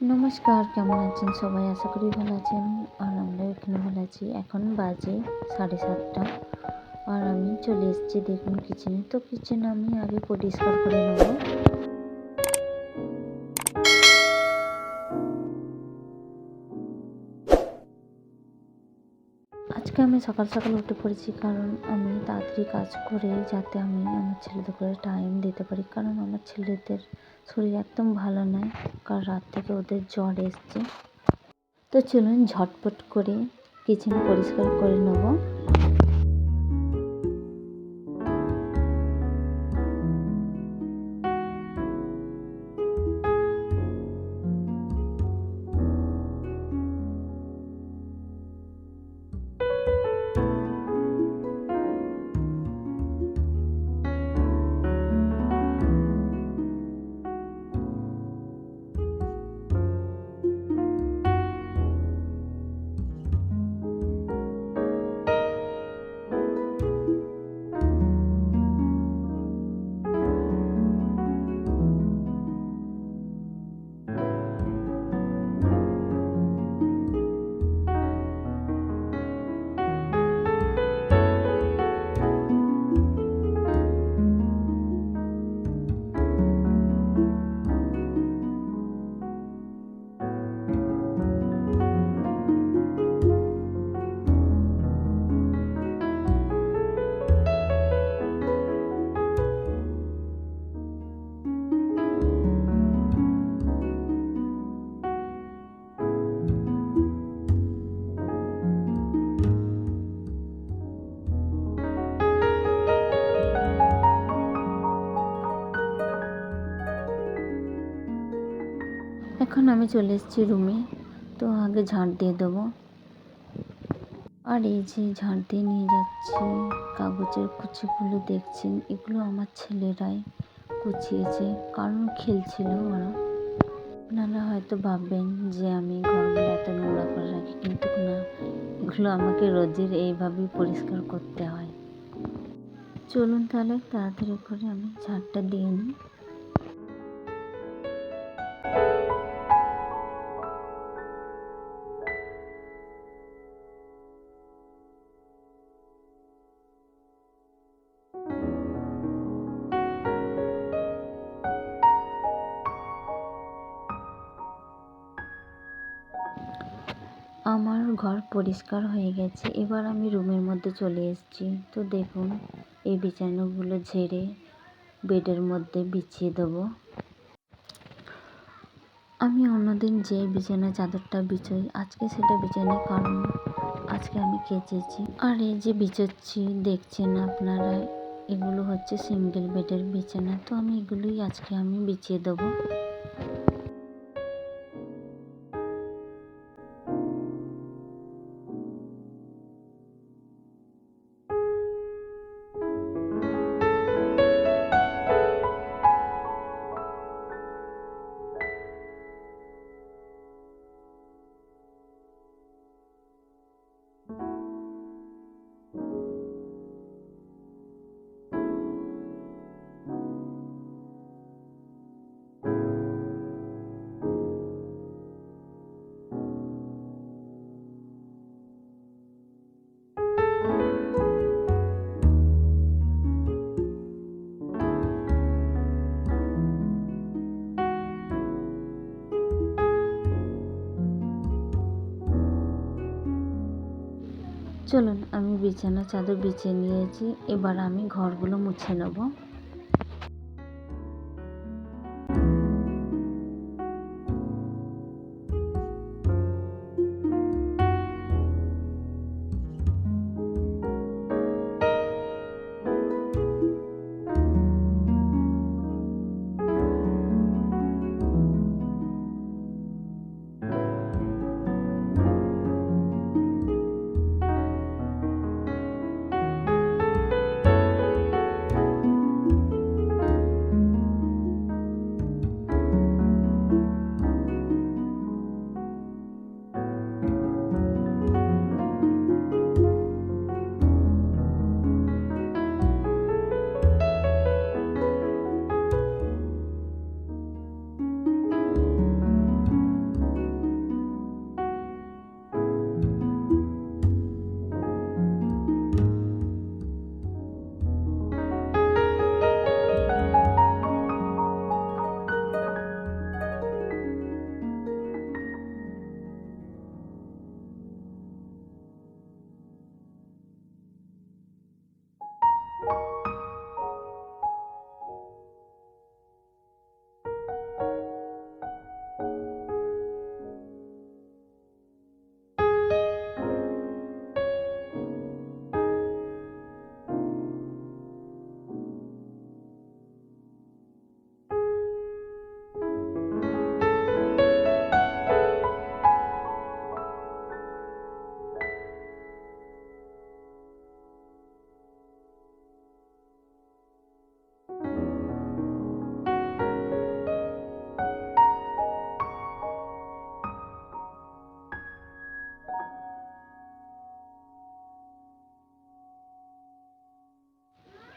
নমস্কার, কেমন আছেন সবাই? আশা করি ভালো আছেন। আর আমরাও এখানে ভালো আছি। এখন বাজে 7:30 আর আমি চলে এসেছি দেখুন কিচেনে। তো কিচেন আমি আগে পরিষ্কার করে নেব। আজকে আমি সকাল সকাল উঠে পড়েছি, কারণ আমি তাড়াতাড়ি কাজ করে যাতে আমি আমার ছেলেদেরকে টাইম দিতে পারি, কারণ আমার ছেলেদের শরীর একদম ভালো নয়, কারণ রাত থেকে ওদের জ্বর এসছে। তো চলুন ঝটপট করে কিচেন পরিষ্কার করে নেব। এখন আমি চলে এসেছি রুমে। তো আগে ঝাঁট দিয়ে দেবো। আর এই যে ঝাঁট দিয়ে নিয়ে যাচ্ছি, কাগজের কুচিগুলো দেখছেন, এগুলো আমার ছেলেরাই কুচিয়েছে, কারণ খেলছিল ওরা। আপনারা হয়তো ভাববেন যে আমি ঘরগুলো এত নোংরা করে রাখি, কিন্তু না, এগুলো আমাকে রোজের এইভাবেই পরিষ্কার করতে হয়। চলুন তাহলে তাড়াতাড়ি করে আমি ঝাঁটটা দিয়ে নিই। আমার ঘর পরিষ্কার হয়ে গেছে। এবার আমি রুমের মধ্যে চলে এসেছি। তো দেখুন, এই বিছানাগুলো ঝেড়ে বেডের মধ্যে বিছিয়ে দেবো। আমি অন্যদিন যে বিছানা চাদরটা বিছোই, আজকে সেটা বিছাইনি, কারণ আজকে আমি কেচেছি। আর এই যে বিছোচ্ছি দেখছেন আপনারা, এগুলো হচ্ছে সিঙ্গেল বেডের বিছানা। তো আমি এগুলোই আজকে আমি বিছিয়ে দেবো। চলুন, আমি বিছানা চাদর বিছিয়ে নিয়েছি। এবার আমি ঘরগুলো মুছে নেব।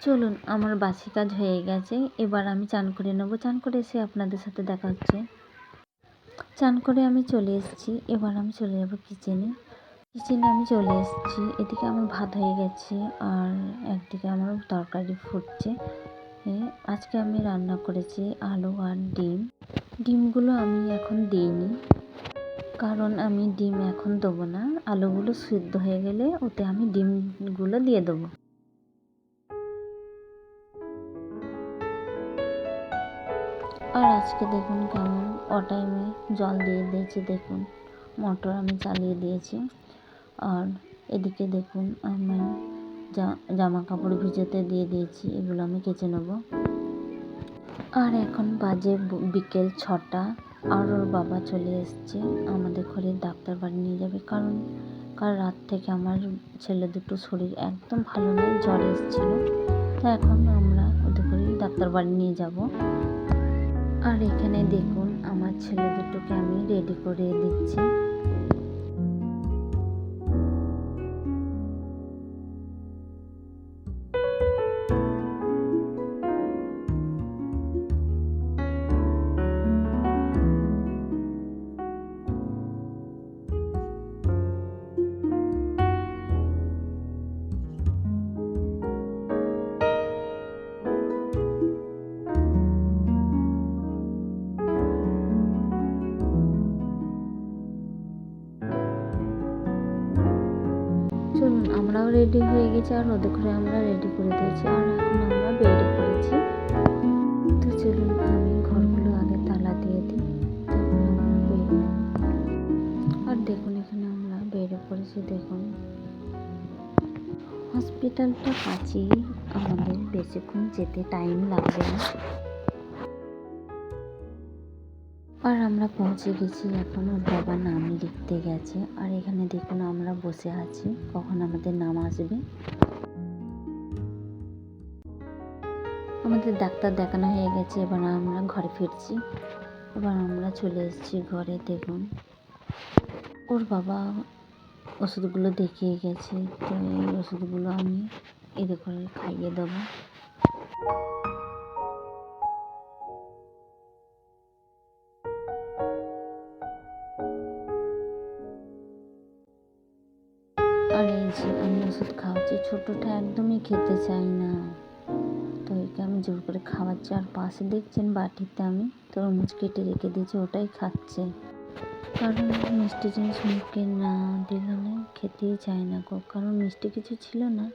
চলুন, আমার বাসি কাজ হয়ে গেছে। এবার আমি চান করে নেবো। চান করে এসে আপনাদের সাথে দেখা হচ্ছে। চান করে আমি চলে এসেছি। এবার আমি চলে যাবো কিচেনে। আমি চলে এসেছি। এদিকে আমার ভাত হয়ে গেছে আর একদিকে আমার তরকারি ফুটছে। আজকে আমি রান্না করেছি আলু আর ডিম। ডিমগুলো আমি এখন দিইনি, কারণ আমি ডিম এখন দেবো না। আলুগুলো সিদ্ধ হয়ে গেলে ওতে আমি ডিমগুলো দিয়ে দেবো। আর আজকে দেখুন কেমন অটাইমে জল দিয়ে দিয়েছি। দেখুন মোটর আমি চালিয়ে দিয়েছি। আর এদিকে দেখুন আমি জামা কাপড় ভিজাতে দিয়ে দিয়েছি, এগুলো আমি কেচে নেব। আর এখন বাজে বিকেল 6টা। আর ওর বাবা চলে এসছে আমাদের ঘরে ডাক্তার বাড়ি নিয়ে যাবে, কারণ কাল রাত থেকে আমার ছেলে দুটো শরীর একদম ভালো নয়, জ্বর এসেছিলো। তা এখন আমরা ওদের ঘরে ডাক্তার বাড়ি নিয়ে যাব। আর এখানে দেখুন আমার ছেলে দুটোকে আমি রেডি করে দিচ্ছি। চলুন, আমরাও রেডি হয়ে গেছি আর ওদের ঘরে আমরা রেডি করে দিয়েছি। আর এখন আমরা বেডে পড়েছি। তো চলুন আমি ঘরগুলো আগে তালা দিয়ে দিই, তারপর আমরা বেরোবো। আর দেখুন এখানে আমরা বেডে পড়েছি। দেখুন হসপিটালটা কাছেই, আমাদের বেশিক্ষণ যেতে টাইম লাগবে না। আর আমরা পৌঁছে গেছি। এখন ওর বাবা নাম লিখতে গেছে। আর এখানে দেখুন আমরা বসে আছি, কখন আমাদের নাম আসবে। আমাদের ডাক্তার দেখানো হয়ে গেছে, এবার আমরা ঘরে ফিরছি। এবার আমরা চলে এসেছি ঘরে। দেখুন ওর বাবা ওষুধগুলো দেখিয়ে গেছে, তো এই ওষুধগুলো আমি এদের করে খাইয়ে দেবো। আর এই যে আমি ওষুধ খাওয়াচ্ছি, ছোটোটা একদমই খেতে চাই না, তো একে আমি জোর করে খাওয়াচ্ছি। আর পাশে দেখছেন বাটিতে আমি তরমুজ কেটে রেখে দিয়েছি, ওটাই খাচ্ছে। কারণ মিষ্টি জিনিস মুখে না দিলে খেতেই চায় না গো। কারণ মিষ্টি কিছু ছিল না,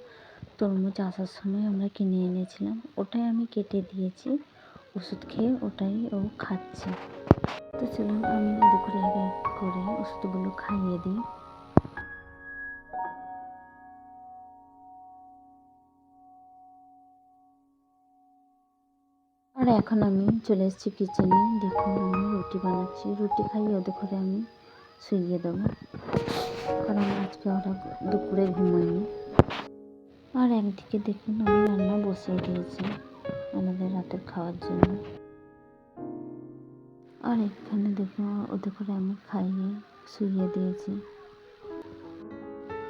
তরমুজ আসার সময় আমরা কিনে এনেছিলাম, ওটাই আমি কেটে দিয়েছি। ওষুধ খেয়ে ওটাই ও খাচ্ছে। তো চলুন আমি দুপুরে আগে করে ওষুধগুলো খাইয়ে দিই। আর এখন আমি চলে এসেছি কিচেনে। দেখুন আমি রুটি বানাচ্ছি। রুটি খাইয়ে ওদের ঘরে আমি শুইয়ে দেবো, কারণ আজকে ওরা দুপুরে ঘুমোয়নি। আর একদিকে দেখুন আমি রান্না বসিয়ে দিয়েছি আমাদের রাতের খাওয়ার জন্য। আর এখানে দেখুন ওদের ঘরে আমি খাইয়ে শুইয়ে দিয়েছি।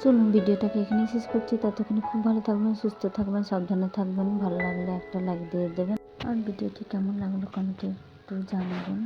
চলুন ভিডিওটাকে এখানেই শেষ করছি। ততক্ষণে খুব ভালো থাকবেন, সুস্থ থাকবেন, সাবধানে থাকবেন। ভালো লাগলে একটা লাইক দিয়ে দেবেন। আর ভিডিওটি কেমন লাগলো কমেন্টে একটু জানাবেন।